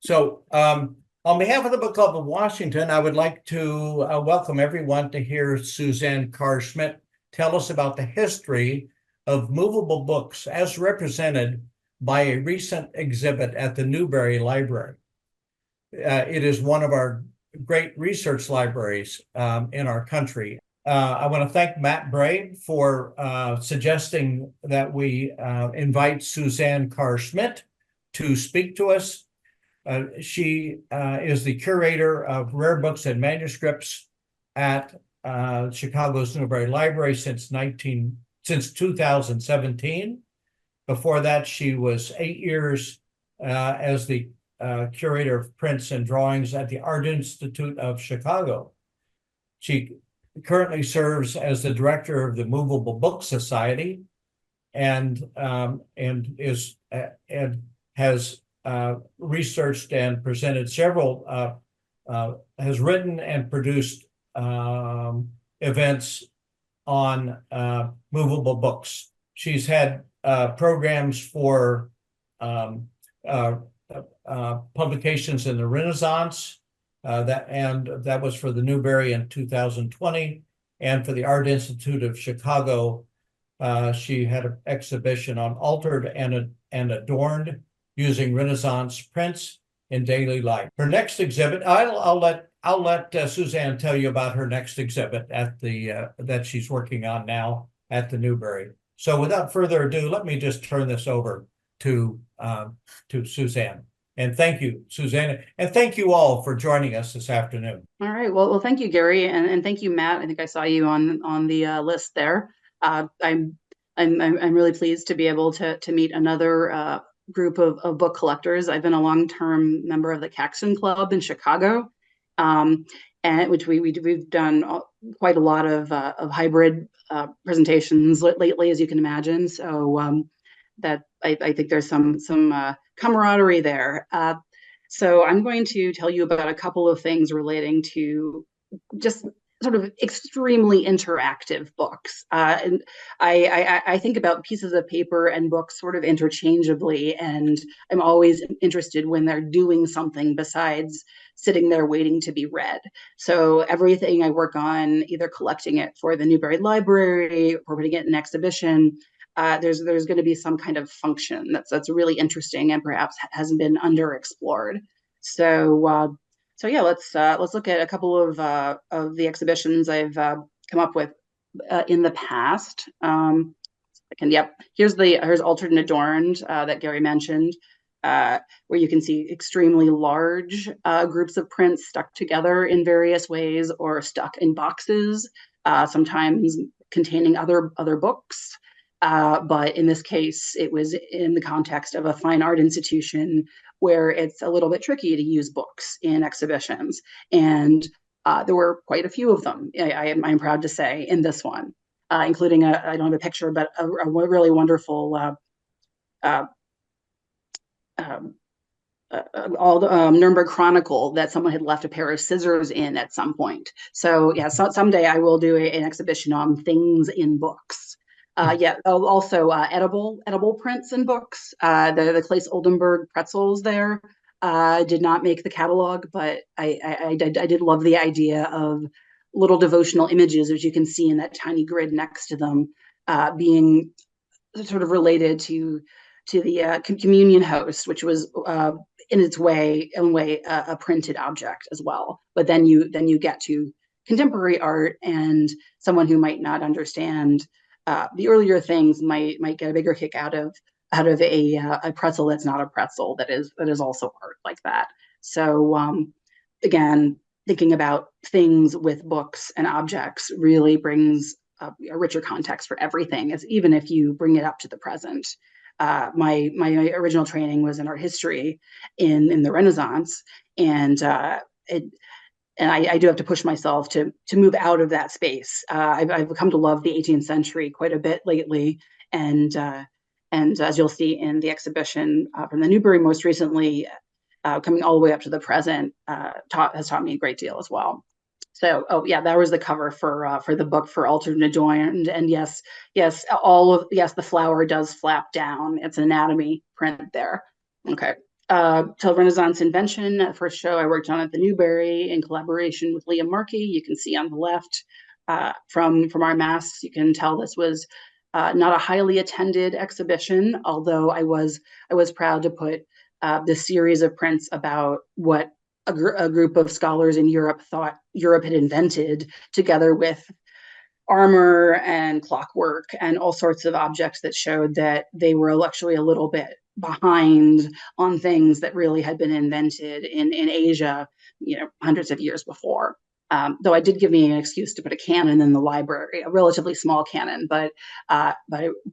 So, on behalf of the Book Club of Washington, I would like to welcome everyone to hear Suzanne Karr Schmidt tell us about the history of movable books as represented by a recent exhibit at the Newberry Library. It is one of our great research libraries in our country. I want to thank Matt Bray for suggesting that we invite Suzanne Karr Schmidt to speak to us. She is the curator of rare books and manuscripts at Chicago's Newberry Library since 2017. Before that, she was 8 years as the curator of prints and drawings at the Art Institute of Chicago. She currently serves as the director of the Movable Book Society and has researched and presented several, has written and produced events on movable books. She's had programs for publications in the Renaissance, that was for the Newberry in 2020, and for the Art Institute of Chicago. She had an exhibition on Altered and Adorned, using Renaissance prints in daily life. Her next exhibit, I'll let Suzanne tell you about her next exhibit at the that she's working on now at the Newberry. So without further ado, let me just turn this over to Suzanne. And thank you, Suzanne, and thank you all for joining us this afternoon. All right. Well, thank you, Gary, and thank you, Matt. I think I saw you on the list there. I'm really pleased to be able to meet another group of book collectors. I've been a long-term member of the Caxton Club in Chicago, and which we've done quite a lot of hybrid presentations lately, as you can imagine. So that I think there's some camaraderie there. So I'm going to tell you about a couple of things relating to just sort of extremely interactive books. And I think about pieces of paper and books sort of interchangeably, and I'm always interested when they're doing something besides sitting there waiting to be read. So everything I work on, either collecting it for the Newberry Library or putting it in an exhibition, there's going to be some kind of function that's really interesting and perhaps hasn't been underexplored. So yeah, let's look at a couple of the exhibitions I've come up with in the past. Yep, here's Altered and Adorned that Gary mentioned, where you can see extremely large groups of prints stuck together in various ways or stuck in boxes, sometimes containing other books. But in this case, it was in the context of a fine art institution where it's a little bit tricky to use books in exhibitions. And there were quite a few of them, I'm proud to say, in this one, including I don't have a picture, but a really wonderful Nuremberg Chronicle that someone had left a pair of scissors in at some point. So yeah, someday I will do an exhibition on things in books. Yeah, also edible prints and books. The Claes Oldenburg pretzels there did not make the catalog, but I did love the idea of little devotional images, as you can see in that tiny grid next to them, being sort of related to the communion host, which was in its own way a printed object as well. But then you get to contemporary art, and someone who might not understand the earlier things might get a bigger kick out of a pretzel that's not a pretzel, that is also art like that. So again, thinking about things with books and objects really brings a richer context for everything, as even if you bring it up to the present. My original training was in art history in the Renaissance, and I do have to push myself to move out of that space. I've come to love the 18th century quite a bit lately, and as you'll see in the exhibition from the Newberry most recently, coming all the way up to the present, has taught me a great deal as well. So, oh yeah, that was the cover for the book for Altered and Adorned, and yes, the flower does flap down. It's an anatomy print there. Okay. till Renaissance Invention. The first show I worked on at the Newberry in collaboration with Liam Markey. You can see on the left from our masks, you can tell this was not a highly attended exhibition, although I was proud to put this series of prints about what a group of scholars in Europe thought Europe had invented, together with armor and clockwork and all sorts of objects that showed that they were actually a little bit behind on things that really had been invented in Asia, hundreds of years before. Though I did give me an excuse to put a cannon in the library, a relatively small cannon, but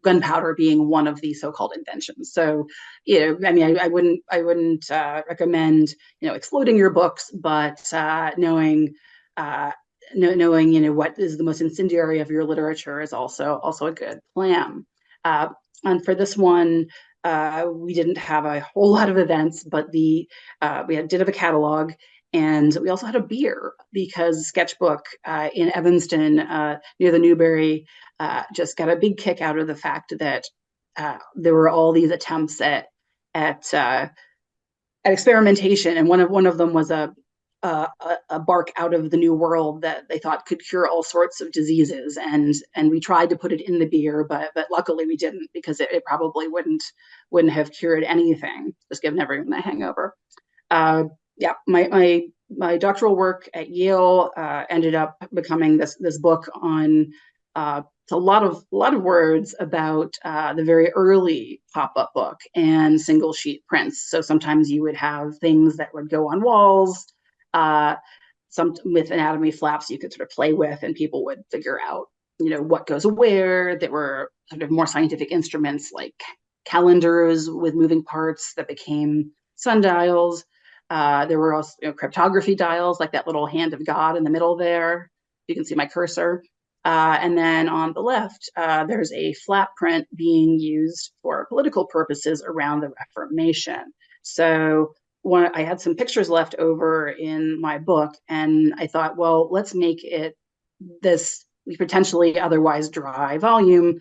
gunpowder being one of the so-called inventions. So, I wouldn't recommend, exploding your books, but knowing what is the most incendiary of your literature is also a good plan. And for this one, we didn't have a whole lot of events, but we did have a catalog. And we also had a beer, because Sketchbook in Evanston near the Newberry just got a big kick out of the fact that there were all these attempts at experimentation, and one of them was a bark out of the New World that they thought could cure all sorts of diseases, and we tried to put it in the beer, but luckily we didn't, because it probably wouldn't have cured anything, just given everyone a hangover. Yeah, my doctoral work at Yale ended up becoming this book on a lot of words about the very early pop-up book and single sheet prints. So sometimes you would have things that would go on walls, some with anatomy flaps you could sort of play with, and people would figure out, what goes where. There were sort of more scientific instruments like calendars with moving parts that became sundials. There were also cryptography dials, like that little hand of God in the middle there. You can see my cursor. And then on the left, there's a flat print being used for political purposes around the Reformation. So I had some pictures left over in my book, and I thought, well, let's make it this potentially otherwise dry volume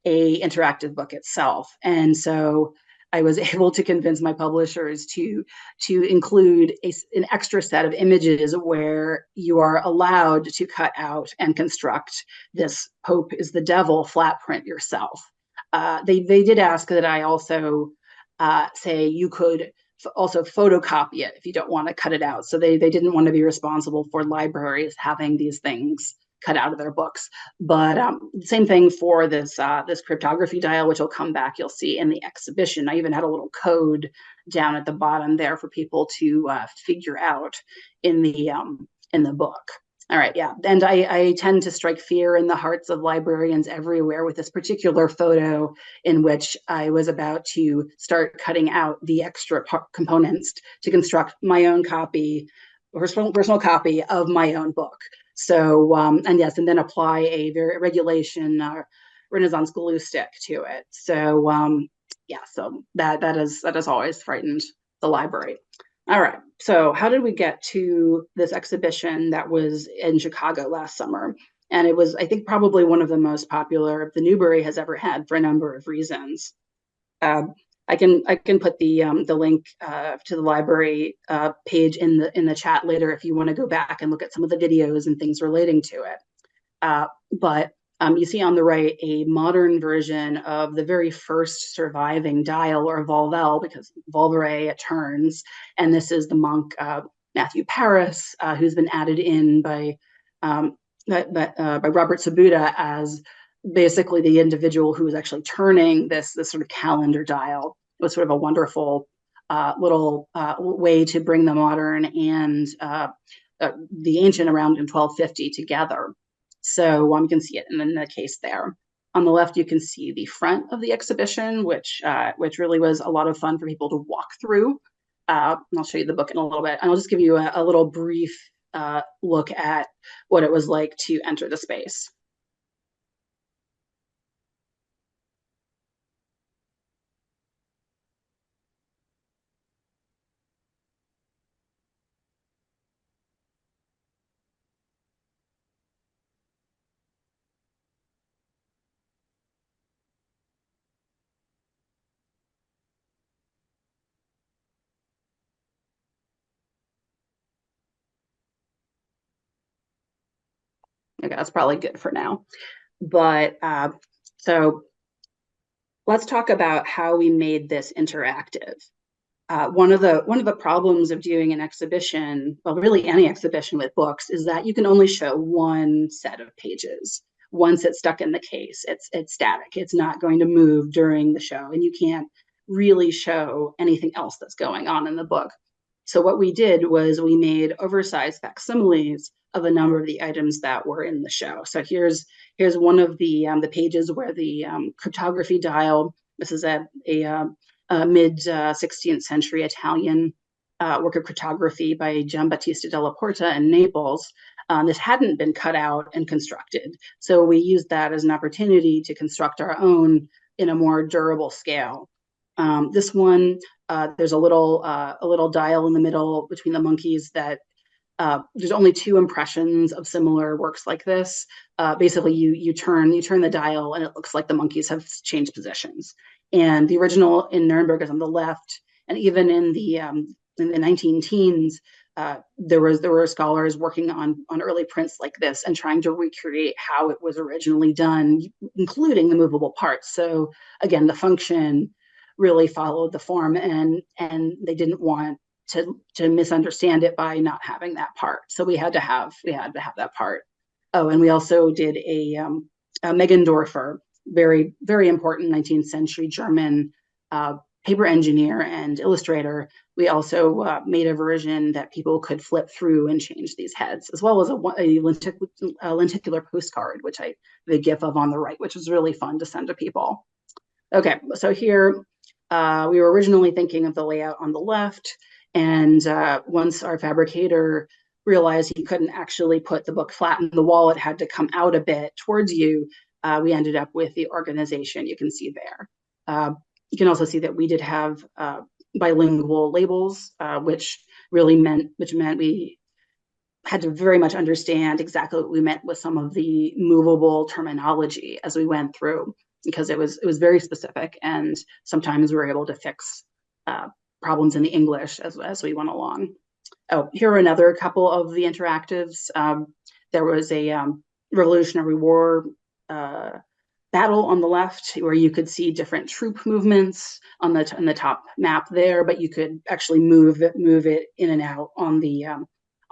a interactive book itself. And so I was able to convince my publishers to include an extra set of images where you are allowed to cut out and construct this Pope is the devil flat print yourself. They did ask that I also say you could also photocopy it if you don't want to cut it out. So they didn't want to be responsible for libraries having these things cut out of their books. But same thing for this cryptography dial, which will come back, you'll see in the exhibition. I even had a little code down at the bottom there for people to figure out in the book. All right, yeah. And I tend to strike fear in the hearts of librarians everywhere with this particular photo, in which I was about to start cutting out the extra components to construct my own copy, personal copy of my own book. So, and yes, and then apply a regulation Renaissance glue stick to it. So, yeah, so that has always frightened the library. All right, so how did we get to this exhibition that was in Chicago last summer? And it was, I think, probably one of the most popular the Newberry has ever had, for a number of reasons. I can put the link to the library page in the chat later if you want to go back and look at some of the videos and things relating to it. But you see on the right a modern version of the very first surviving dial, or volvelle, because volvere, it turns. And this is the monk Matthew Paris, who's been added in by Robert Sabuda as basically the individual who was actually turning this sort of calendar dial. It was sort of a wonderful little way to bring the modern and the ancient around in 1250 together. So you can see it in the case there. On the left, you can see the front of the exhibition, which really was a lot of fun for people to walk through. And I'll show you the book in a little bit. And I'll just give you a little brief look at what it was like to enter the space. Okay, that's probably good for now. But so let's talk about how we made this interactive. One of the problems of doing an exhibition, well, really any exhibition with books, is that you can only show one set of pages. Once it's stuck in the case, it's static. It's not going to move during the show, and you can't really show anything else that's going on in the book. So what we did was we made oversized facsimiles of a number of the items that were in the show. So here's one of the pages where the cryptography dial. This is a mid 16th century Italian work of cryptography by Giambattista della Porta in Naples. This hadn't been cut out and constructed, so we used that as an opportunity to construct our own in a more durable scale. This one, there's a little dial in the middle between the monkeys that there's only two impressions of similar works like this. Basically, you turn the dial and it looks like the monkeys have changed positions. And the original in Nuremberg is on the left, and even in the 19 teens, there were scholars working on early prints like this and trying to recreate how it was originally done, including the movable parts. So again, the function really followed the form, and they didn't want to misunderstand it by not having that part. So we had to have that part. Oh, and we also did a Meggendorfer, very, very important 19th century German paper engineer and illustrator. We also made a version that people could flip through and change these heads, as well as a lenticular postcard, which I have a GIF of on the right, which was really fun to send to people. Okay, so here we were originally thinking of the layout on the left, and once our fabricator realized he couldn't actually put the book flat in the wall, it had to come out a bit towards you. We ended up with the organization you can see there. You can also see that we did have bilingual labels, which meant we had to very much understand exactly what we meant with some of the movable terminology as we went through, because it was very specific, and sometimes we were able to fix problems in the English as we went along. Oh, here are another couple of the interactives. There was a Revolutionary War battle on the left, where you could see different troop movements on the top map there, but you could actually move it in and out on the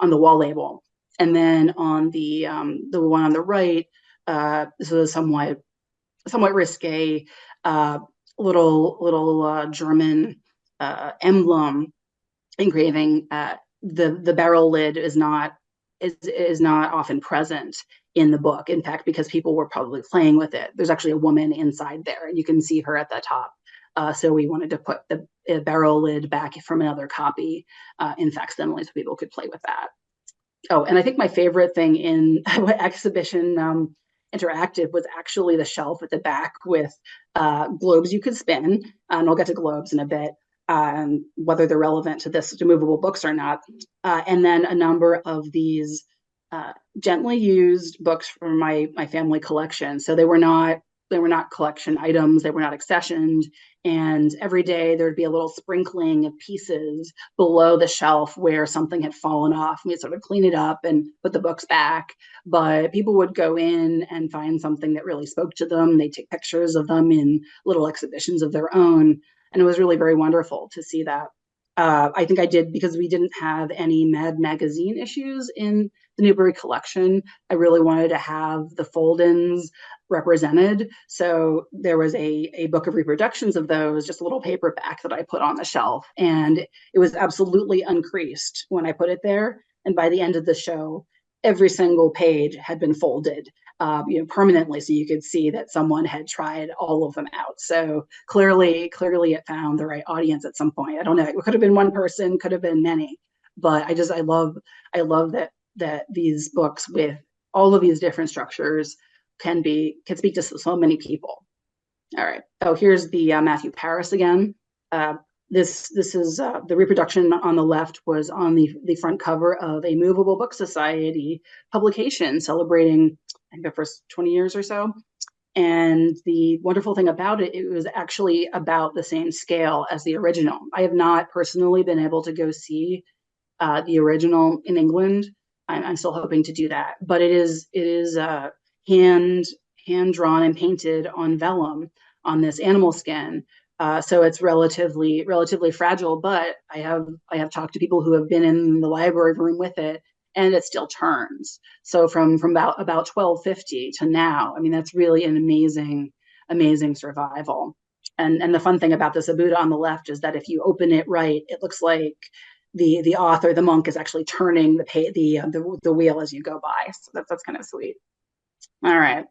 wall label. And then on the one on the right, this was somewhat risque little German emblem engraving. The barrel lid is not often present in the book. In fact, because people were probably playing with it, there's actually a woman inside there, and you can see her at the top. So we wanted to put the barrel lid back from another copy in facsimile so people could play with that. Oh, and I think my favorite thing in exhibition interactive was actually the shelf at the back with globes you could spin, and I'll get to globes in a bit, whether they're relevant to movable books or not, and then a number of these gently used books from my family collection. So they were not collection items, they were not accessioned, and every day there'd be a little sprinkling of pieces below the shelf where something had fallen off. We'd sort of clean it up and put the books back, but people would go in and find something that really spoke to them. They'd take pictures of them in little exhibitions of their own, and it was really very wonderful to see that. I think I did, because we didn't have any Mad Magazine issues in the Newberry collection. I really wanted to have the fold-ins represented. So there was a book of reproductions of those, just a little paperback that I put on the shelf. And it was absolutely uncreased when I put it there. And by the end of the show, every single page had been folded permanently, so you could see that someone had tried all of them out. So clearly it found the right audience at some point. I don't know, it could have been one person, could have been many, but I love that these books with all of these different structures can speak to so many people. All right. Oh, here's the Matthew Paris again. This is the reproduction on the left was on the front cover of a Movable Book Society publication celebrating, I think, the first 20 years or so. And the wonderful thing about it, it was actually about the same scale as the original. I have not personally been able to go see the original in England, I'm still hoping to do that, but it is hand drawn and painted on vellum on this animal skin. So it's relatively fragile, but I have talked to people who have been in the library room with it, and it still turns. So from about 1250 to now, I mean, that's really an amazing survival. And the fun thing about this Abuda on the left is that if you open it right, it looks like the author, the monk, is actually turning the wheel as you go by. So that's kind of sweet. All right.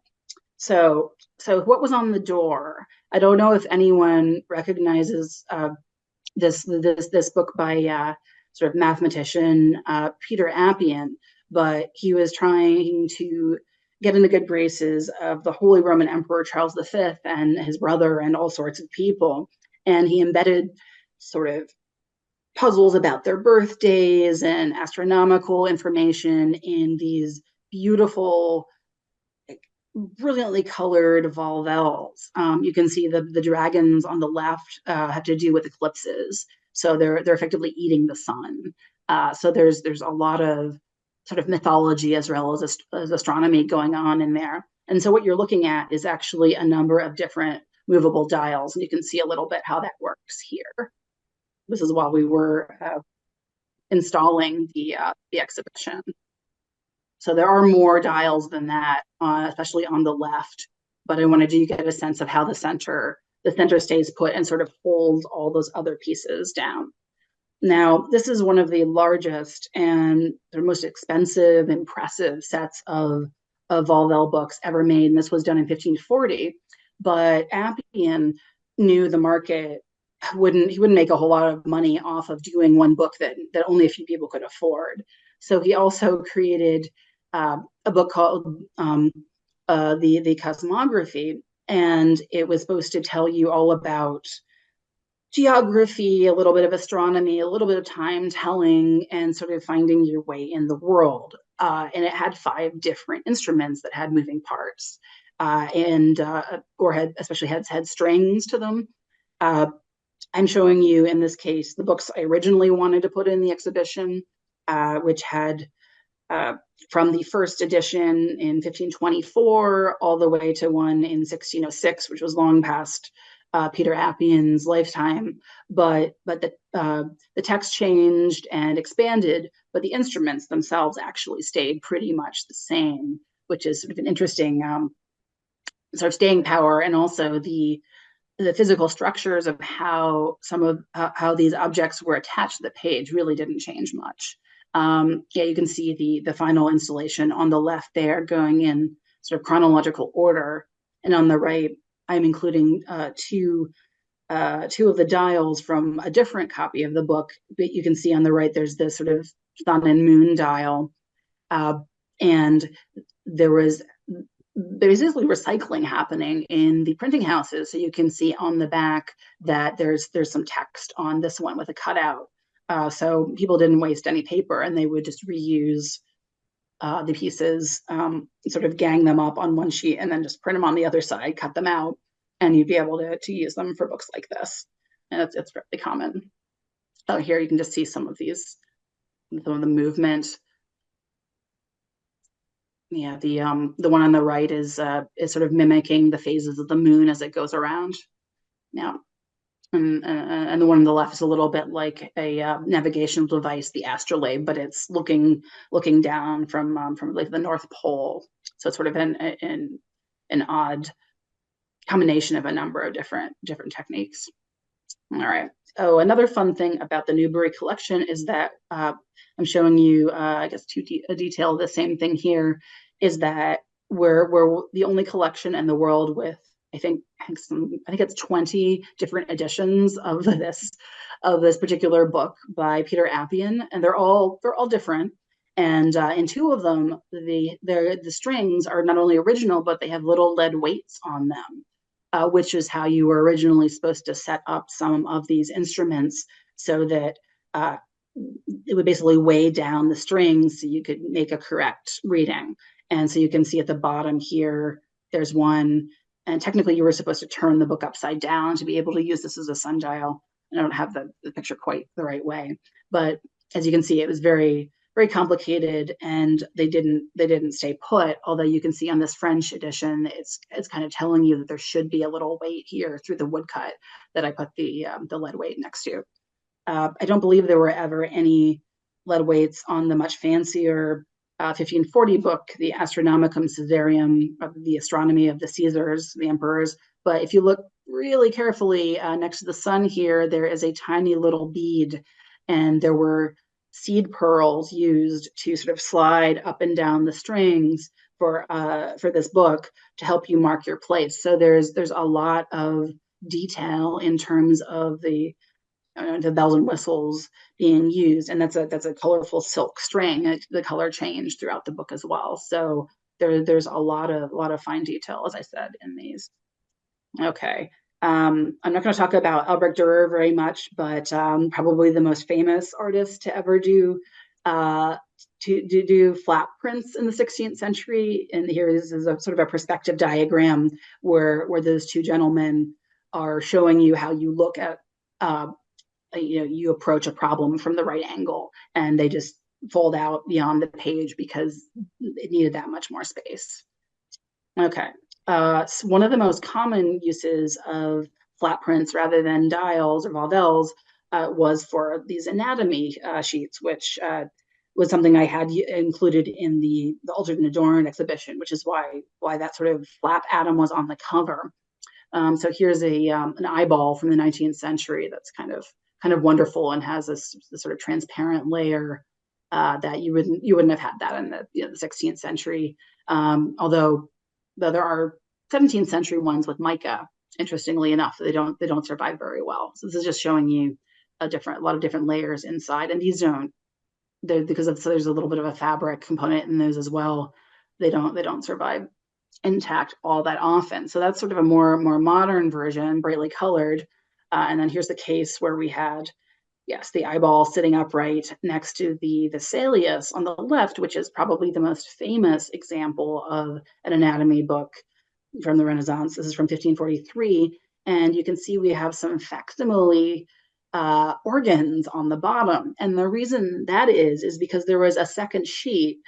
So what was on the door? I don't know if anyone recognizes this book by sort of mathematician Peter Appian, but he was trying to get in the good graces of the Holy Roman Emperor Charles V and his brother and all sorts of people, and he embedded sort of puzzles about their birthdays and astronomical information in these beautiful, brilliantly colored volvels. You can see the dragons on the left have to do with eclipses, so they're effectively eating the sun. So there's a lot of sort of mythology as well as astronomy going on in there. And so what you're looking at is actually a number of different movable dials, and you can see a little bit how that works here. This is while we were installing the exhibition. So there are more dials than that, especially on the left. But I wanted you to get a sense of how the center stays put and sort of holds all those other pieces down. Now, this is one of the largest and the most expensive, impressive sets of Volvel books ever made. And this was done in 1540. But Appian knew the market he wouldn't make a whole lot of money off of doing one book that only a few people could afford. So he also created a book called the Cosmography, and it was supposed to tell you all about geography, a little bit of astronomy, a little bit of time telling, and sort of finding your way in the world. And it had 5 different instruments that had moving parts, or had strings to them. I'm showing you in this case the books I originally wanted to put in the exhibition, which had from the first edition in 1524 all the way to one in 1606, which was long past Peter Appian's lifetime. But the text changed and expanded, but the instruments themselves actually stayed pretty much the same, which is sort of an interesting sort of staying power, and also the physical structures of how how these objects were attached to the page really didn't change much. Yeah, you can see the final installation on the left there going in sort of chronological order, and on the right I'm including two of the dials from a different copy of the book. But you can see on the right there's this sort of sun and moon dial, and there's basically recycling happening in the printing houses. So you can see on the back that there's some text on this one with a cutout. So people didn't waste any paper, and they would just reuse the pieces, sort of gang them up on one sheet and then just print them on the other side, cut them out, and you'd be able to use them for books like this. And it's really common. Oh, here you can just see some of the movement. Yeah, the one on the right is sort of mimicking the phases of the moon as it goes around. Now, and the one on the left is a little bit like a navigational device, the astrolabe, but it's looking down from like the North Pole. So it's sort of an odd combination of a number of different techniques. All right. Oh, another fun thing about the Newberry collection is that I'm showing you, I guess, a detail of the same thing here, is that we're the only collection in the world with, I think it's 20 different editions of this particular book by Peter Appian, and they're all different. And in 2 of them, the strings are not only original, but they have little lead weights on them, which is how you were originally supposed to set up some of these instruments, so that it would basically weigh down the strings so you could make a correct reading. And so you can see at the bottom here, there's one, and technically you were supposed to turn the book upside down to be able to use this as a sundial. I don't have the picture quite the right way, but as you can see, it was very, very complicated, and they didn't stay put. Although you can see on this French edition, it's kind of telling you that there should be a little weight here through the woodcut that I put the lead weight next to. I don't believe there were ever any lead weights on the much fancier 1540 book, the Astronomicum Caesarium, the astronomy of the Caesars, the emperors. But if you look really carefully next to the sun here, there is a tiny little bead, and there were seed pearls used to sort of slide up and down the strings for this book to help you mark your place. So there's a lot of detail in terms of the bells and whistles being used, and that's a colorful silk string. The color changed throughout the book as well. So there's a lot of fine detail, as I said, in these. Okay. I'm not going to talk about Albrecht Dürer very much, but probably the most famous artist to ever do flat prints in the 16th century. And here is a sort of a perspective diagram where those two gentlemen are showing you how you look at you approach a problem from the right angle, and they just fold out beyond the page because it needed that much more space. Okay. So one of the most common uses of flat prints rather than dials or Vaudel's was for these anatomy sheets, which was something I had included in the Altered and Adorned exhibition, which is why that sort of flap atom was on the cover. So here's an eyeball from the 19th century that's kind of wonderful and has this sort of transparent layer that you wouldn't have had that in the 16th century. Although there are 17th century ones with mica. Interestingly enough, they don't survive very well. So this is just showing you a lot of different layers inside, and these don't. Because there's a little bit of a fabric component in those as well. They don't survive intact all that often. So that's sort of a more modern version, brightly colored. And then here's the case where we had, yes, the eyeball sitting upright next to the Salius on the left, which is probably the most famous example of an anatomy book from the Renaissance. This is from 1543. And you can see we have some facsimile organs on the bottom. And the reason that is because there was a second sheet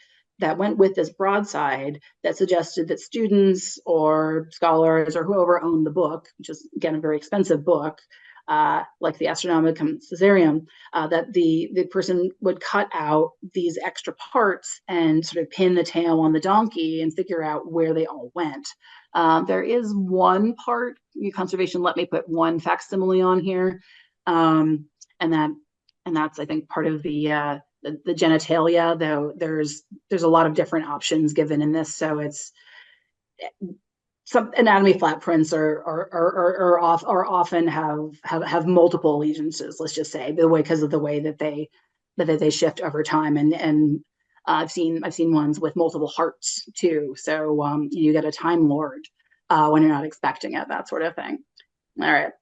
that went with this broadside that suggested that students or scholars or whoever owned the book, which is again a very expensive book, like the Astronomicum Caesarium, that the person would cut out these extra parts and sort of pin the tail on the donkey and figure out where they all went. There is one part, conservation let me put one facsimile on here, and that's I think part of the genitalia, though there's a lot of different options given in this. So it's some anatomy flat prints are often have multiple allegiances. Let's just say because of the way that they shift over time, and I've seen ones with multiple hearts too. So you get a Time Lord when you're not expecting it, that sort of thing. All right.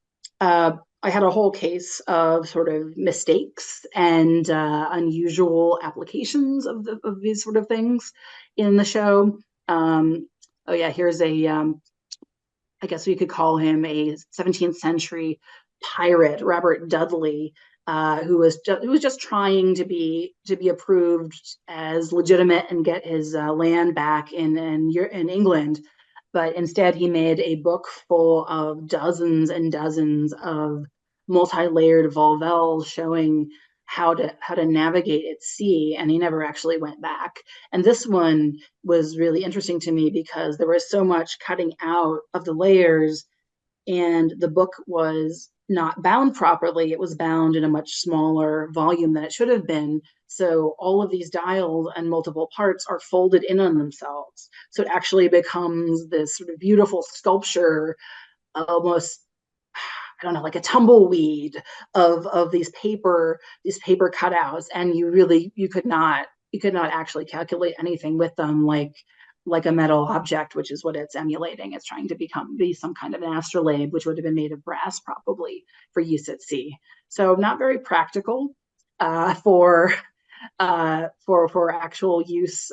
I had a whole case of sort of mistakes and unusual applications of these sort of things in the show. Oh yeah, here's I guess we could call him a 17th century pirate, Robert Dudley, who was just trying to be approved as legitimate and get his land back in England. But instead, he made a book full of dozens and dozens of multi-layered volvels showing how to navigate at sea, and he never actually went back. And this one was really interesting to me because there was so much cutting out of the layers, and the book was not bound properly. It was bound in a much smaller volume than it should have been. So all of these dials and multiple parts are folded in on themselves. So it actually becomes this sort of beautiful sculpture, almost, I don't know, like a tumbleweed of these paper cutouts. And you could not actually calculate anything with them like a metal object, which is what it's emulating. It's trying to be some kind of an astrolabe, which would have been made of brass probably for use at sea. So not very practical for actual use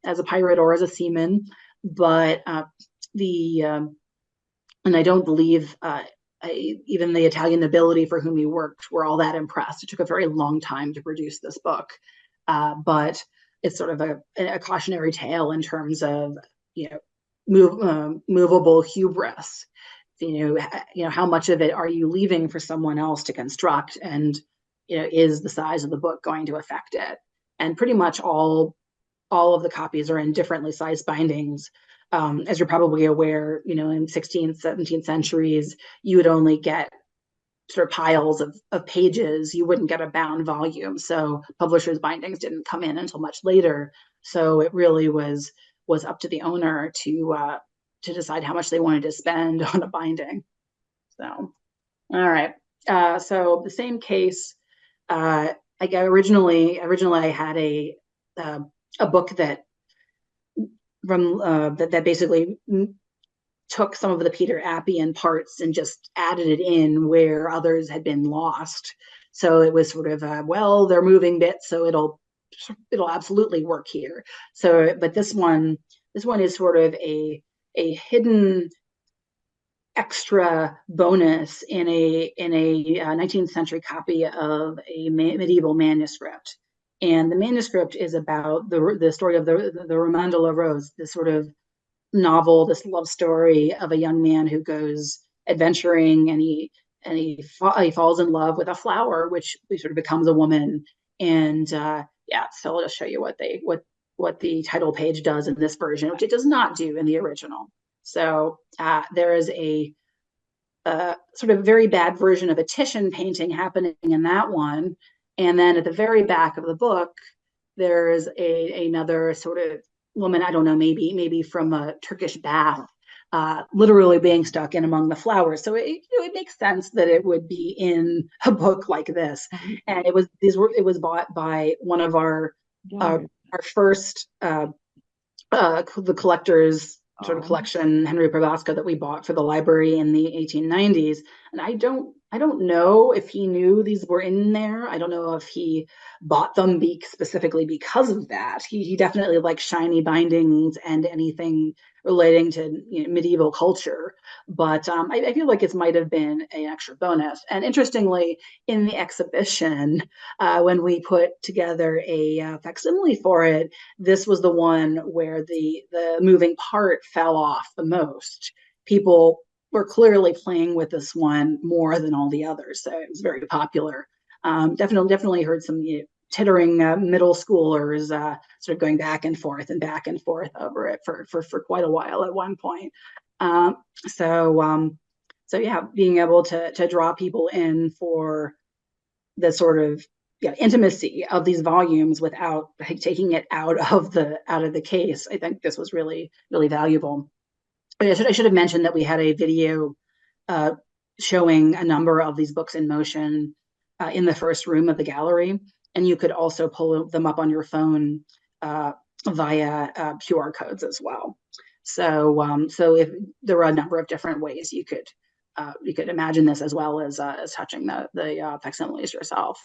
as a pirate or as a seaman. But and I don't believe even the Italian nobility for whom he worked were all that impressed. It took a very long time to produce this book. but it's sort of a cautionary tale in terms of, movable hubris. How much of it are you leaving for someone else to construct, and is the size of the book going to affect it? And pretty much all of the copies are in differently sized bindings. As you're probably aware, in 16th, 17th centuries, you would only get sort of piles of pages. You wouldn't get a bound volume. So publishers' bindings didn't come in until much later. So it really was up to the owner to decide how much they wanted to spend on a binding. So, all right. So the same case, originally I had a book that basically took some of the Peter Appian parts and just added it in where others had been lost. So it was sort of they're moving bits, so it'll absolutely work here. So, but this one is sort of a hidden extra bonus in a 19th century copy of a medieval manuscript. And the manuscript is about the story of the Roman de la Rose, this sort of novel, this love story of a young man who goes adventuring, and he falls in love with a flower, which sort of becomes a woman. And so I'll just show you what the title page does in this version, which it does not do in the original. So there is a sort of very bad version of a Titian painting happening in that one. And then at the very back of the book, there's another sort of woman, I don't know, maybe from a Turkish bath, literally being stuck in among the flowers. So it makes sense that it would be in a book like this. And it was bought by one of our first the collectors sort of collection, Henry Probasco, that we bought for the library in the 1890s. And I don't know if he knew these were in there. I don't know if he bought them specifically because of that. He definitely likes shiny bindings and anything relating to medieval culture. But I feel like it might have been an extra bonus. And interestingly, in the exhibition, when we put together a facsimile for it, this was the one where the moving part fell off the most. People were clearly playing with this one more than all the others, so it was very popular. Definitely heard some tittering middle schoolers sort of going back and forth over it for quite a while at one point. So yeah, being able to draw people in for the sort of intimacy of these volumes without taking it out of the case, I think this was really, really valuable. I should have mentioned that we had a video showing a number of these books in motion in the first room of the gallery, and you could also pull them up on your phone via QR codes as well. So if there were a number of different ways you could imagine this, as well as touching the facsimiles yourself.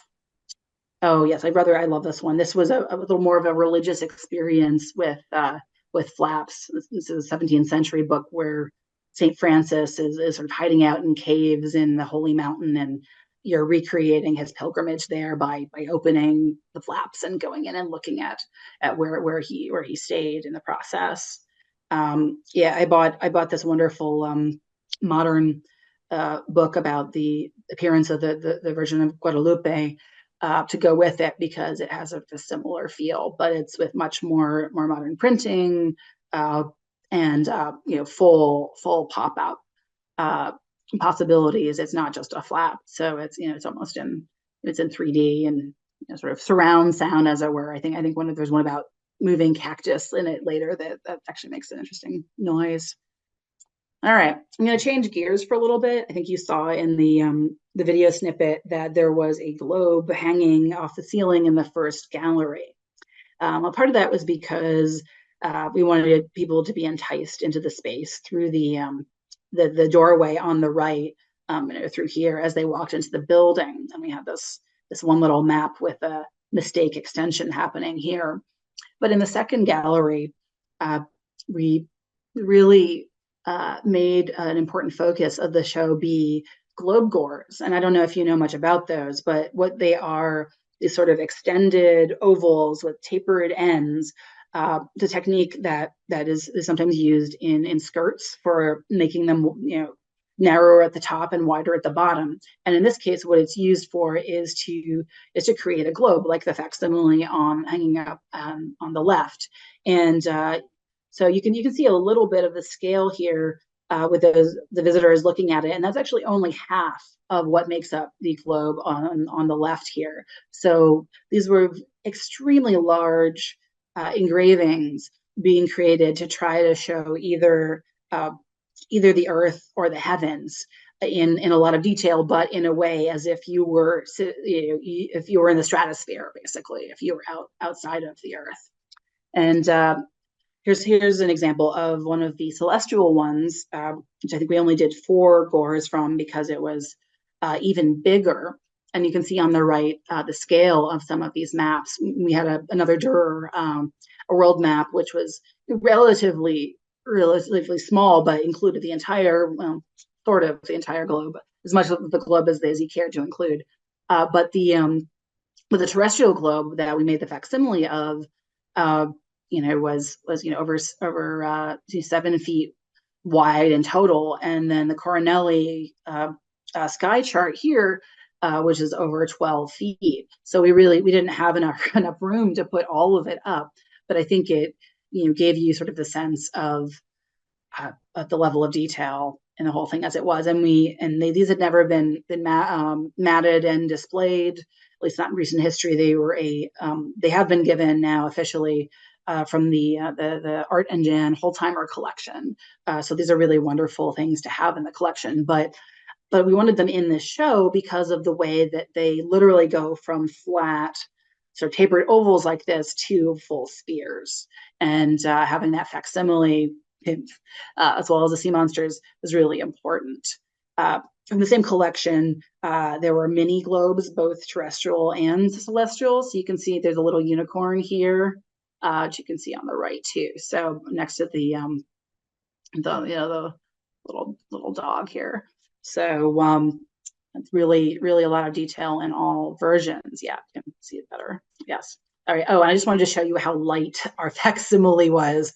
Oh yes, I love this one. This was a little more of a religious experience with flaps. This is a 17th century book where St. Francis is sort of hiding out in caves in the Holy Mountain, and you're recreating his pilgrimage there by opening the flaps and going in and looking at where he stayed in the process. I bought this wonderful modern book about the appearance of the Virgin of Guadalupe to go with it, because it has a similar feel, but it's with much more modern printing and full pop out possibilities. It's not just a flap, so it's almost it's in 3D and sort of surround sound, as it were. I think there's one about moving cactus in it later that actually makes an interesting noise. All right, I'm going to change gears for a little bit. I think you saw in the video snippet that there was a globe hanging off the ceiling in the first gallery. A part of that was because we wanted people to be enticed into the space through the doorway on the right, through here as they walked into the building. And we had this one little map with a mistake extension happening here. But in the second gallery, we really made an important focus of the show be globe gores. And I don't know if you know much about those, but what they are these sort of extended ovals with tapered ends. The technique that is sometimes used in skirts for making them, narrower at the top and wider at the bottom. And in this case, what it's used for is to create a globe, like the facsimile hanging up on the left. And so you can see a little bit of the scale here with the visitors looking at it, and that's actually only half of what makes up the globe on the left here. So these were extremely large engravings being created to try to show either the earth or the heavens in a lot of detail, but in a way as if you were if you were in the stratosphere, basically, if you were outside of the earth. And here's an example of one of the celestial ones, which I think we only did 4 gores from because it was even bigger. And you can see on the right the scale of some of these maps. We had another Dürer, a world map, which was relatively small, but included the entire, sort of the entire globe, as much of the globe as he cared to include. But the terrestrial globe that we made the facsimile of, was over 7 feet wide in total, and then the Coronelli sky chart here, which is over 12 feet. So we didn't have enough room to put all of it up, but I think it gave you sort of the sense of the level of detail in the whole thing as it was. And these had never been matted and displayed, at least not in recent history. They have been given now officially from the Art and Jan Holtheimer collection. So these are really wonderful things to have in the collection. But we wanted them in this show because of the way that they literally go from flat, sort of tapered ovals like this to full spheres. And having that facsimile, as well as the sea monsters, is really important. From the same collection, there were mini globes, both terrestrial and celestial. So you can see there's a little unicorn here, which you can see on the right too. So next to the little dog here. So it's really a lot of detail in all versions. Yeah, you can see it better. Yes. All right. Oh, and I just wanted to show you how light our facsimile was,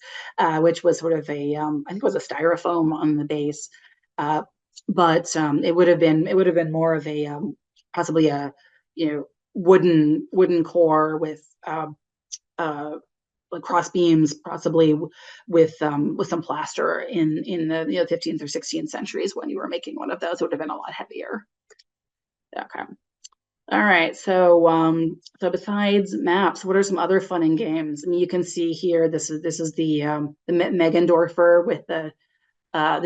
which was sort of I think it was a styrofoam on the base, but it would have been more of a possibly a wooden core with cross beams, possibly with some plaster in the 15th or 16th centuries. When you were making one of those, it would have been a lot heavier. Okay. All right. So besides maps, what are some other fun and games? I mean, you can see here, this is the Meggendorfer with the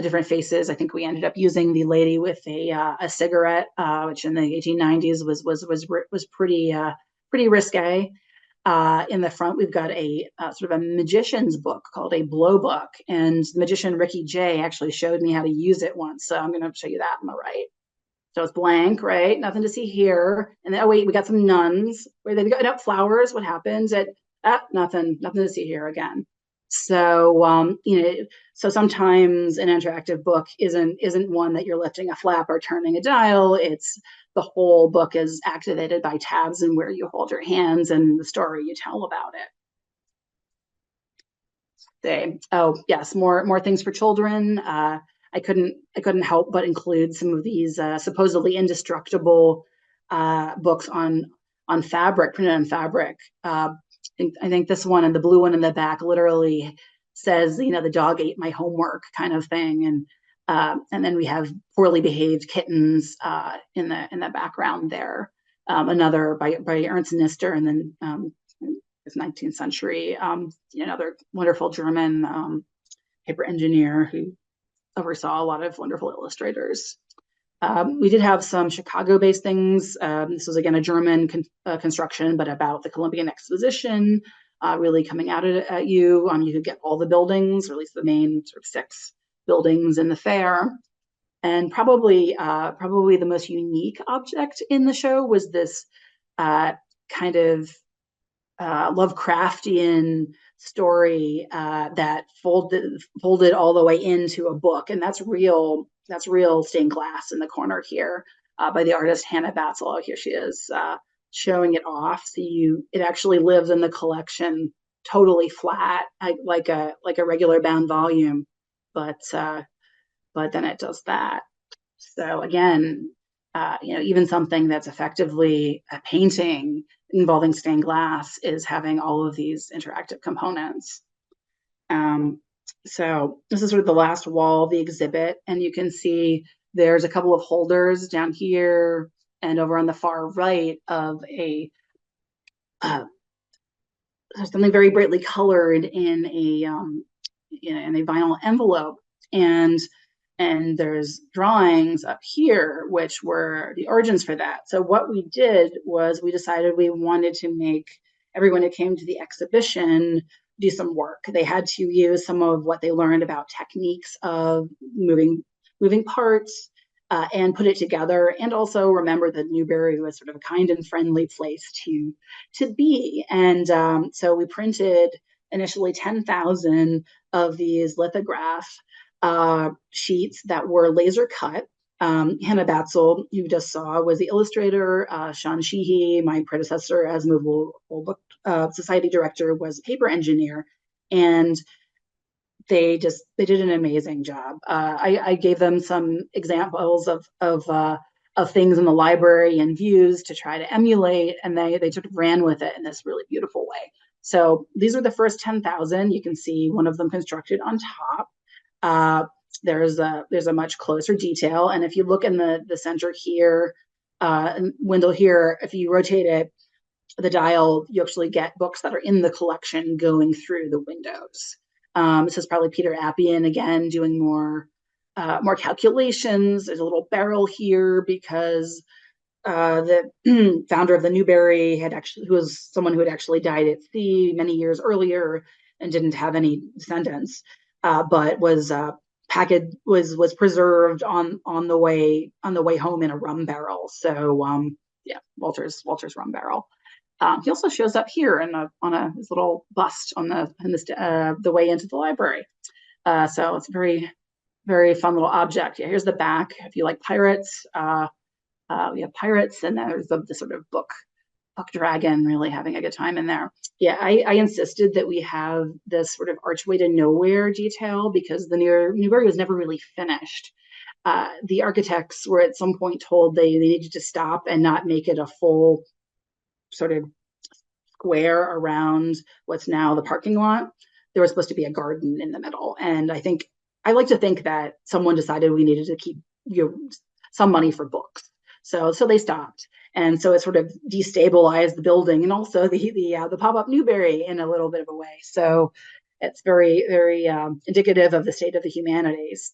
different faces. I think we ended up using the lady with a cigarette, which in the 1890s was pretty risque. In the front, we've got a sort of a magician's book called a blow book, and the magician Ricky J actually showed me how to use it once. So I'm going to show you that on the right. So it's blank, right? Nothing to see here. And then, oh wait, we got some nuns. Where they got up flowers. What happens? Nothing to see here again. So so sometimes an interactive book isn't one that you're lifting a flap or turning a dial. It's the whole book is activated by tabs and where you hold your hands and the story you tell about it. Oh yes, more things for children. I couldn't help but include some of these supposedly indestructible books on fabric, printed on fabric. I think this one and the blue one in the back literally says, the dog ate my homework kind of thing, and then we have poorly behaved kittens in the background there. Another by Ernst Nister, and then this 19th century, another wonderful German paper engineer who oversaw a lot of wonderful illustrators. We did have some Chicago-based things. This was, again, a German construction, but about the Columbian Exposition, really coming out at you. You could get all the buildings, or at least the main sort of 6 buildings in the fair. And probably the most unique object in the show was this kind of Lovecraftian story that folded all the way into a book, and that's real stained glass in the corner here by the artist Hannah Batzel. Here she is showing it off. So it actually lives in the collection totally flat, like a regular bound volume, but then it does that. So again, even something that's effectively a painting involving stained glass is having all of these interactive components. So this is sort of the last wall of the exhibit, and you can see there's a couple of holders down here and over on the far right of something very brightly colored in a vinyl envelope, and there's drawings up here which were the origins for that. So what we did was we decided we wanted to make everyone who came to the exhibition do some work. They had to use some of what they learned about techniques of moving parts, and put it together, and also remember that Newberry was sort of a kind and friendly place to be. And so we printed initially 10,000 of these lithograph sheets that were laser cut. Hannah Batzel, you just saw, was the illustrator. Sean Sheehy, my predecessor as Movable Book Society director, was a paper engineer, and they did an amazing job. I gave them some examples of things in the library and views to try to emulate, and they sort of ran with it in this really beautiful way. So these are the first 10,000. You can see one of them constructed on top. There's a much closer detail, and if you look in the center here, window here, if you rotate it, the dial, you actually get books that are in the collection going through the windows. This is probably Peter Appian again doing more calculations. There's a little barrel here because the founder of the Newberry who was someone who had actually died at sea many years earlier and didn't have any descendants, but was preserved on the way home in a rum barrel. So Walter's rum barrel. He also shows up here on his little bust the way into the library. So it's a very, very fun little object. Yeah, here's the back. If you like pirates, we have pirates, and there's the sort of book dragon really having a good time in there. Yeah, I insisted that we have this sort of archway to nowhere detail because the Newberry was never really finished. The architects were at some point told they needed to stop and not make it a full sort of square around what's now the parking lot. There was supposed to be a garden in the middle, and I like to think that someone decided we needed to keep some money for books, so they stopped, and so it sort of destabilized the building and also the pop-up Newberry in a little bit of a way. So it's very, very indicative of the state of the humanities.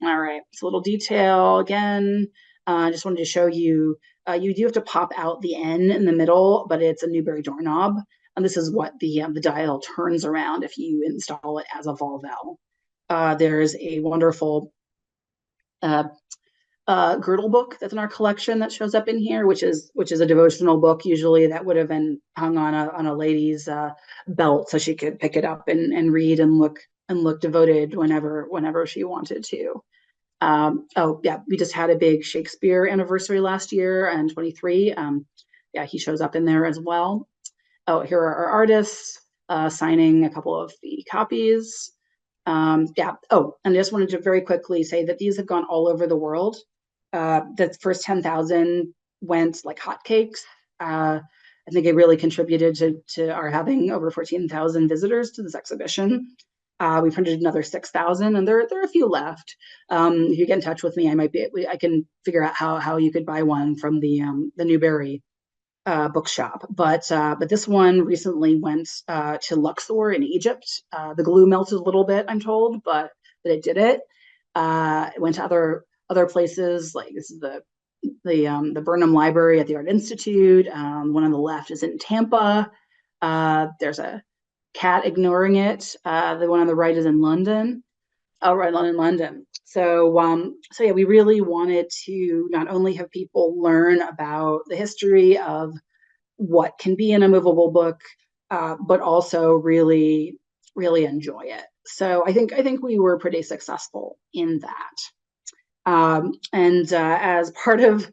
All right, so a little detail again. I just wanted to show you. You do have to pop out the N in the middle, but it's a Newberry doorknob, and this is what the dial turns around if you install it as a Volvel. There's a wonderful girdle book that's in our collection that shows up in here, which is a devotional book. Usually that would have been hung on a lady's belt, so she could pick it up and read and look devoted whenever she wanted to. We just had a big Shakespeare anniversary last year, and 23. He shows up in there as well. Oh, here are our artists signing a couple of the copies. And I just wanted to very quickly say that these have gone all over the world. The first 10,000 went like hotcakes. I think it really contributed to our having over 14,000 visitors to this exhibition. We printed another 6,000, and there are a few left. If you get in touch with me, I can figure out how you could buy one from the Newberry bookshop. But this one recently went to Luxor in Egypt. The glue melted a little bit, I'm told, but it did it. It went to other places, like this is the Burnham Library at the Art Institute. One on the left is in Tampa. There's a cat ignoring it. The one on the right is in London. Oh, right, in London. So we really wanted to not only have people learn about the history of what can be in a movable book, but also really, really enjoy it. So I think we were pretty successful in that. And as part of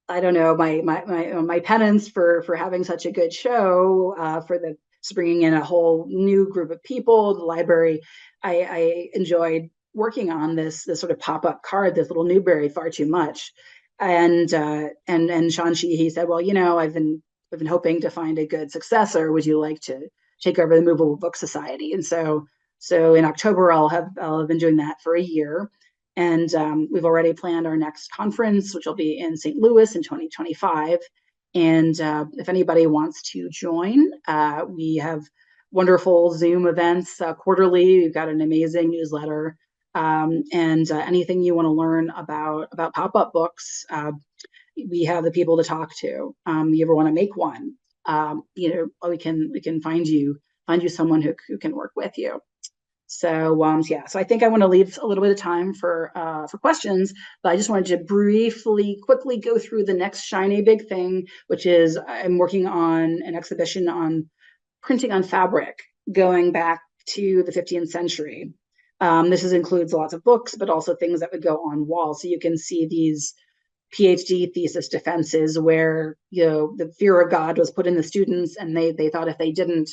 I don't know, my penance for having such a good show, for the bringing in a whole new group of people. The library, I enjoyed working on this sort of pop-up card, this little Newberry, far too much. And Sean he said, well, I've been hoping to find a good successor. Would you like to take over the Movable Book Society? And so in October, I'll have been doing that for a year. And we've already planned our next conference, which will be in St. Louis in 2025. And if anybody wants to join, we have wonderful Zoom events quarterly. We've got an amazing newsletter. And anything you want to learn about pop-up books, we have the people to talk to. You ever want to make one? We can find you someone who can work with you. So so I think I want to leave a little bit of time for questions, but I just wanted to quickly go through the next shiny big thing, which is I'm working on an exhibition on printing on fabric going back to the 15th century. This includes lots of books, but also things that would go on walls. So you can see these PhD thesis defenses where the fear of God was put in the students, and they thought if they didn't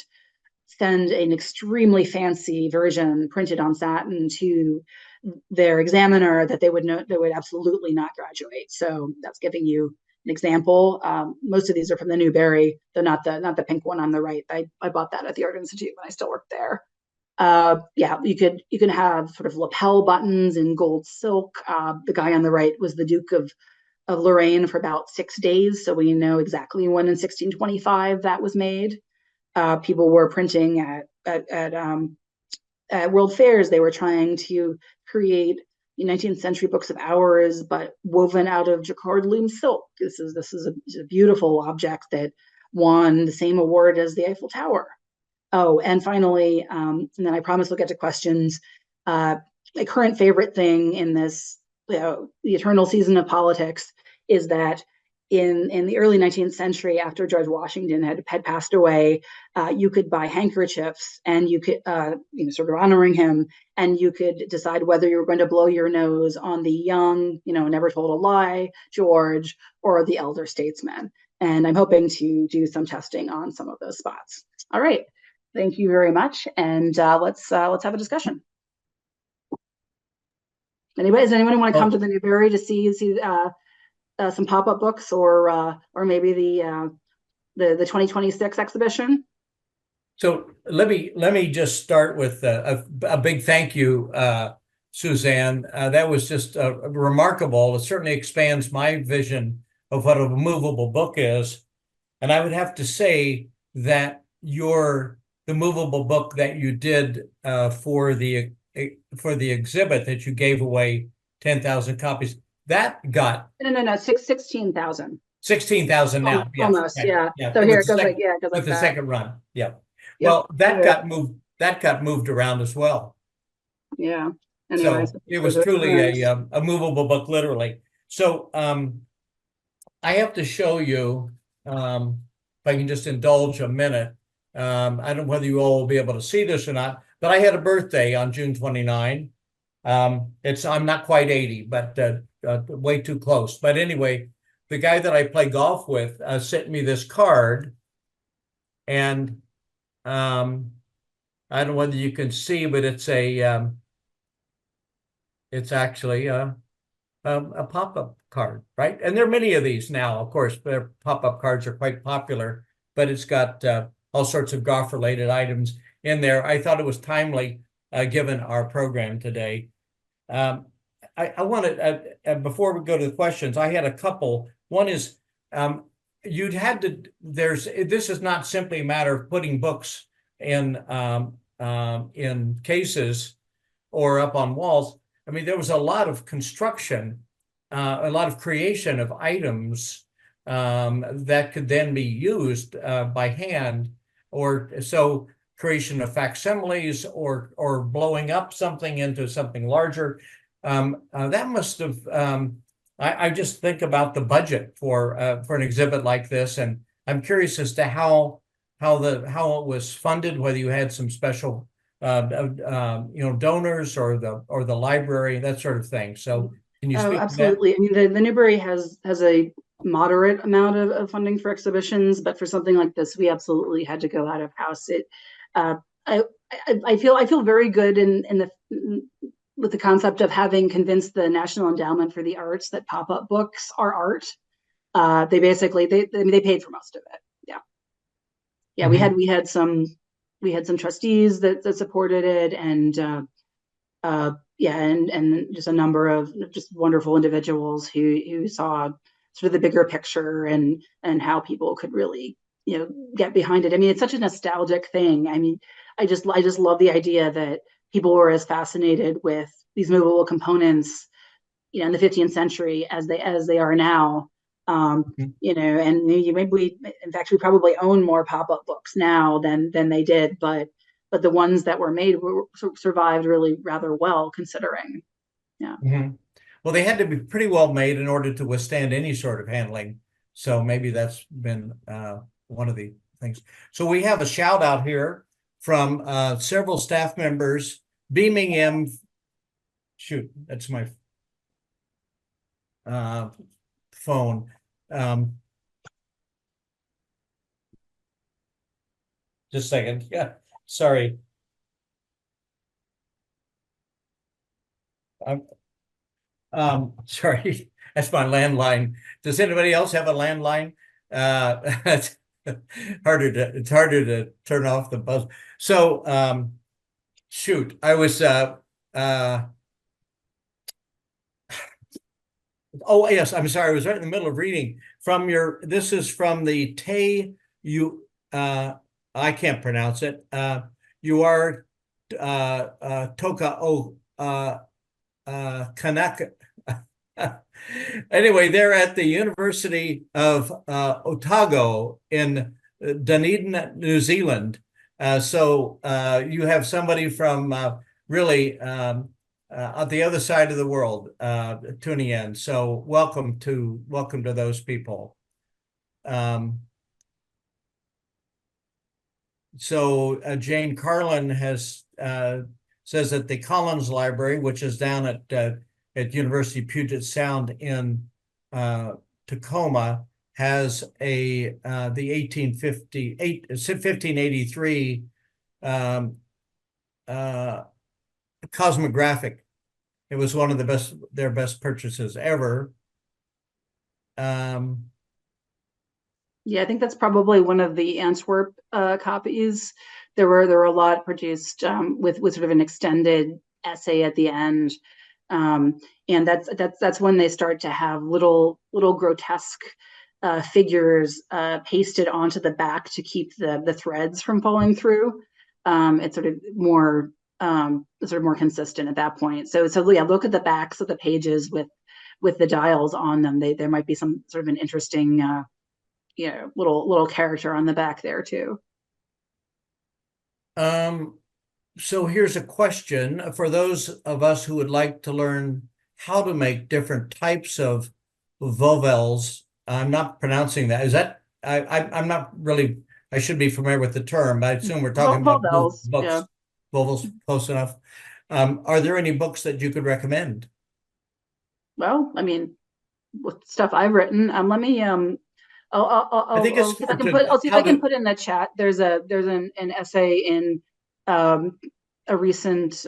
send an extremely fancy version printed on satin to their examiner, that they would absolutely not graduate. So that's giving you an example. Most of these are from the Newberry, though not the pink one on the right. I bought that at the Art Institute when I still worked there. You can have sort of lapel buttons in gold silk. The guy on the right was the Duke of Lorraine for about 6 days, so we know exactly when in 1625 that was made. People were printing at world fairs. They were trying to create 19th century books of hours, but woven out of jacquard loom silk. This is a beautiful object that won the same award as the Eiffel Tower. Oh, and finally, and then I promise we'll get to questions. A current favorite thing in this, the eternal season of politics, is that in the early 19th century, after George Washington had passed away, you could buy handkerchiefs, and you could, sort of honoring him, and you could decide whether you were going to blow your nose on the young, never told a lie George, or the elder statesman. And I'm hoping to do some testing on some of those spots. All right, thank you very much, and let's have a discussion. Does anyone want to come to the Newberry to see some pop-up books, or maybe the 2026 exhibition? So let me just start with a big thank you, Suzanne. That was just remarkable. It certainly expands my vision of what a movable book is. And I would have to say that the movable book that you did for the exhibit that you gave away 10,000 copies, that got no 16,000. 16,000 now. Almost, yes. Yeah. So here it goes like with the second run. Yeah. Yep. Well, that got moved around as well. Yeah. Anyways, so it was truly a movable book, literally. So I have to show you, if I can just indulge a minute. I don't know whether you all will be able to see this or not, but I had a birthday on June 29. I'm not quite 80, but way too close. But anyway, the guy that I play golf with sent me this card, and I don't know whether you can see, but it's actually a pop-up card, right? And there are many of these now, of course. Their pop-up cards are quite popular, but it's got all sorts of golf-related items in there. I thought it was timely given our program today. I wanted, before we go to the questions, I had a couple. One is, this is not simply a matter of putting books in cases or up on walls. I mean, there was a lot of construction, a lot of creation of items that could then be used by hand, or so creation of facsimiles, or blowing up something into something larger. That must have, I just think about the budget for an exhibit like this, and I'm curious as to how it was funded, whether you had some special donors, or the library, that sort of thing. So Can you Oh, speak to that? absolutely. I mean, the Newberry has a moderate amount of funding for exhibitions, but for something like this, we absolutely had to go out of house. Uh, I, I feel very good in the with the concept of having convinced the National Endowment for the Arts that pop-up books are art. They basically they paid for most of it. Yeah, yeah. Mhm. We had some trustees that supported it, and yeah, and just a number of just wonderful individuals who saw sort of the bigger picture and how people could really, you know, get behind it. I mean, it's such a nostalgic thing. I mean, I just love the idea that people were as fascinated with these movable components, you know, in the 15th century as they are now. Mhm. You know, and maybe we, in fact, we probably own more pop-up books now than they did, but the ones that were made survived really rather well considering. Yeah. Mhm. Well, they had to be pretty well made in order to withstand any sort of handling. So maybe that's been one of the things. So we have a shout out here from several staff members beaming in. Shoot, that's my uh, phone. Um, just a second. Yeah, sorry. I'm sorry. That's my landline. Does anybody else have a landline? It's it's harder to turn off the buzz. So shoot, I was oh yes, I'm sorry, I was right in the middle of reading from your this is from the Tay you I can't pronounce it. You are Toka Kanaka. Anyway, they're at the University of Otago in Dunedin, New Zealand. So you have somebody from really on the other side of the world tuning in. So welcome to those people. Um, Jane Carlin has says that the Collins Library, which is down at University of Puget Sound in Tacoma, has the 1583 um, uh, cosmographic. It was one of their best purchases ever. Um, Yeah, I think that's probably one of the Antwerp copies. There were a lot produced with sort of an extended essay at the end, um, and that's when they start to have little grotesque figures pasted onto the back to keep the threads from falling through. It's sort of more consistent at that point. So yeah, look at the backs of the pages with the dials on them. There might be some sort of an interesting you know, little character on the back there too. um, So here's a question for those of us who would like to learn how to make different types of vowels. I'm not pronouncing that. Is that I'm not really. I should be familiar with the term, but I assume we're talking about Vowels, yeah. books, vowels, close enough. Are there any books that you could recommend? Well, I mean, with stuff I've written, let me I think I'll it's see if I hard can to put I'll see if how I can to. put in the chat. There's an essay in um a recent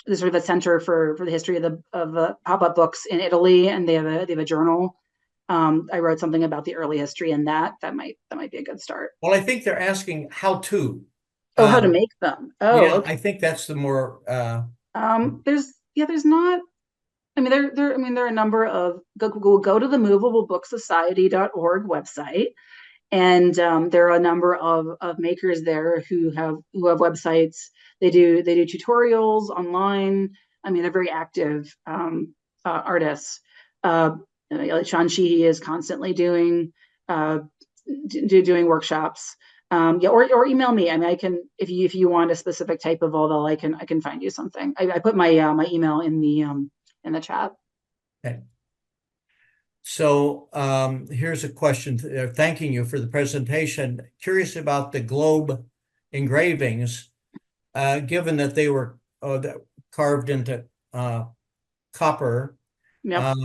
there's sort of a center for the history of pop-up books in Italy, and they have a journal. I wrote something about the early history in that might be a good start. Well, I think they're asking how to. Oh, how to Um, make them. Oh, yeah, okay. I think that's the more. There's not. I mean, I mean, there are a number of go to the movablebooksociety.org website, and there are a number of makers there who have websites. They do tutorials online. I mean, they're very active artists. Like Sean Sheehy is constantly uh, doing workshops. Yeah, or email me. I mean, I can if you want a specific type of oval, I can find you something. I put my email in the chat. Okay. So here's a question thanking you for the presentation. Curious about the globe engravings, given that they were carved into copper. Yep.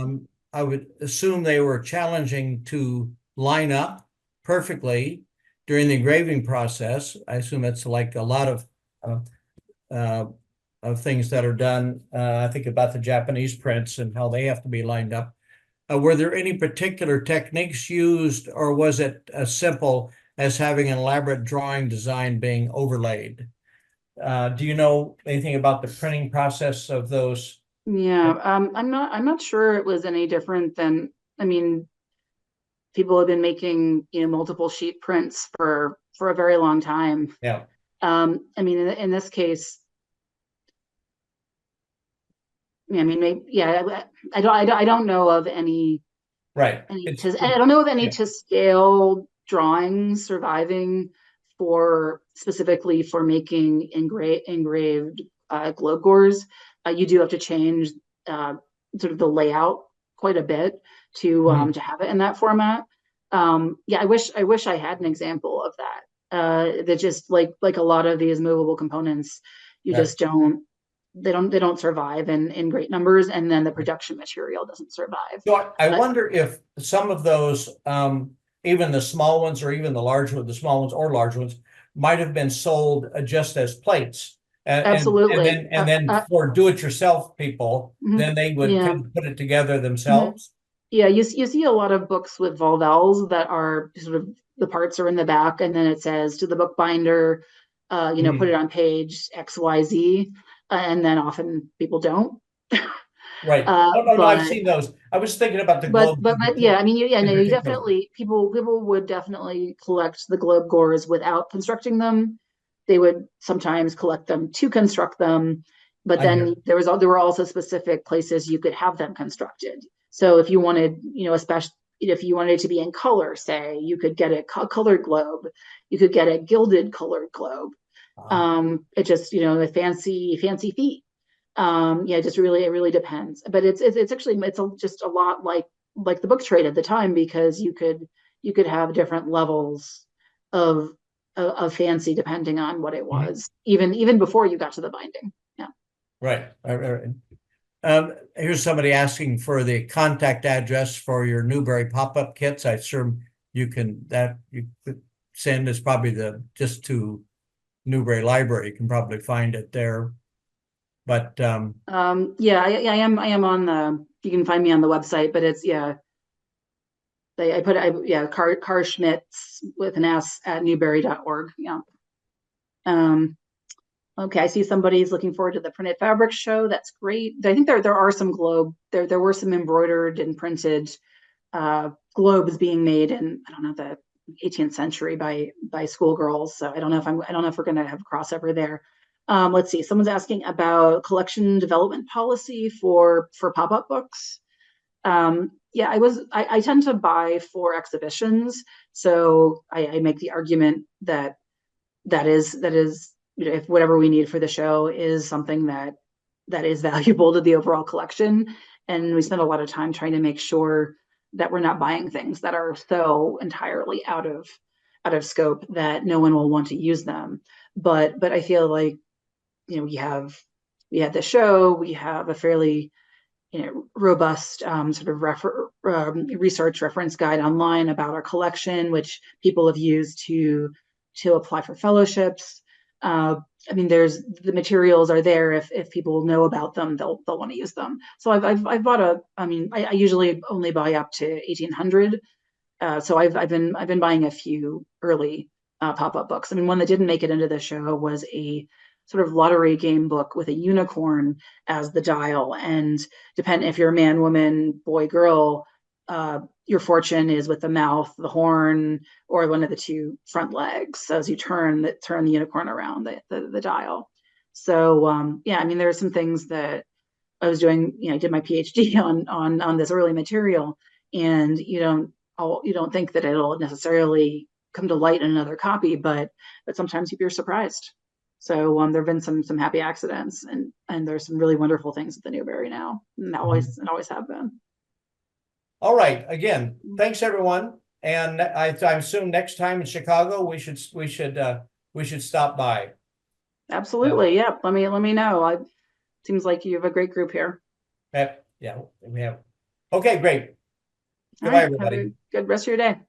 I would assume they were challenging to line up perfectly during the engraving process. I assume it's like a lot uh, of things that are done. I think about the Japanese prints and how they have to be lined up. Were there any particular techniques used, or was it as simple as having an elaborate drawing design being overlaid? Do you know anything about the printing process of those? Yeah. I'm not sure it was any different than, I mean, people have been making, multiple sheet prints for a very long time. Yeah, I mean, in this case, I mean, maybe, yeah, I don't know of right. I don't know of any Yeah. to scale drawings surviving for specifically for making engraved globe gores. You do have to change uh, sort of the layout quite a bit to have it in that format. Yeah, I wish I had an example of that. That just like a lot of these movable components, you Right. just don't survive in great numbers, and then the production material doesn't survive. So I But wonder if some of those, even the small ones or even the large ones, the small ones or large ones, might have been sold just as plates. absolutely. And then for do-it-yourself people, Mhm. then they would Yeah. kind of put it together Mhm. themselves. Yeah, you see a lot of books with volvels that are sort of the parts are in the back, and then it says to the bookbinder, put it Mhm. on page XYZ, and then often people don't. Right. Uh, Oh, no, no, I've but seen those. I was thinking about the but globes but but yeah, I mean, yeah, in no, you particular. definitely people would definitely collect the globe gores without constructing them. They would sometimes collect them to construct them, but I then hear. there were also specific places you could have them constructed. So if you wanted, especially if you wanted it to be in color, say, you could get a colored globe, you could get a gilded colored globe. Uh, It just, a fancy feet. Yeah, it really depends. But it's actually just a lot like the book trade at the time, because you could have different levels of of fancy depending on what it mhm. was, even before you got to the binding. Yeah. Right. Right. Here's somebody asking for the contact address for your Newberry pop-up kits. I assume you could send is probably just to Newberry Library. You can probably find it there. But Yeah, I am on the, you can find me on the website, but it's, yeah, yeah, Karr Schmidt with an S at newberry.org. Yeah. Um, Okay, I see somebody's looking forward to the printed fabric show. That's great. I think there are some there were some embroidered and printed globes being made in, I don't know, the 18th century by schoolgirls. So I don't know if we're going to have a crossover there. Let's see. Someone's asking about collection development policy for pop-up books. Yeah, I tend to buy for exhibitions, so I make the argument that is, if whatever we need for the show is something that is valuable to the overall collection, and we spend a lot of time trying to make sure that we're not buying things that are so entirely out of scope that no one will want to use them. But I feel like, we have the show, we have a fairly, robust sort of research reference guide online about our collection, which people have used to apply for fellowships. Uh, I mean, there's the materials are there. If people know about them, they'll want to use them. So I've bought I mean, I usually only buy up to 1800. So I've been buying a few early pop-up books. I mean, one that didn't make it into the show was a sort of lottery game book with a unicorn as the dial, and depend if you're a man, woman, boy, girl, your fortune is with the mouth, the horn, or one of the two front legs. So as you turn the unicorn around the dial. So yeah, I mean, there are some things that I was doing, I did my PhD on this early material, and you don't think that it'll necessarily come to light in another copy, but sometimes you're surprised. So there have been some happy accidents, and there's some really wonderful things at the Newberry now, and always have been. all right. Again, thanks everyone. And I assume next time in Chicago we should stop by. Absolutely, yeah. Let me know. Seems like you have a great group here. Yeah, we have. Okay, great. All Goodbye, right, have everybody. a good rest of your day.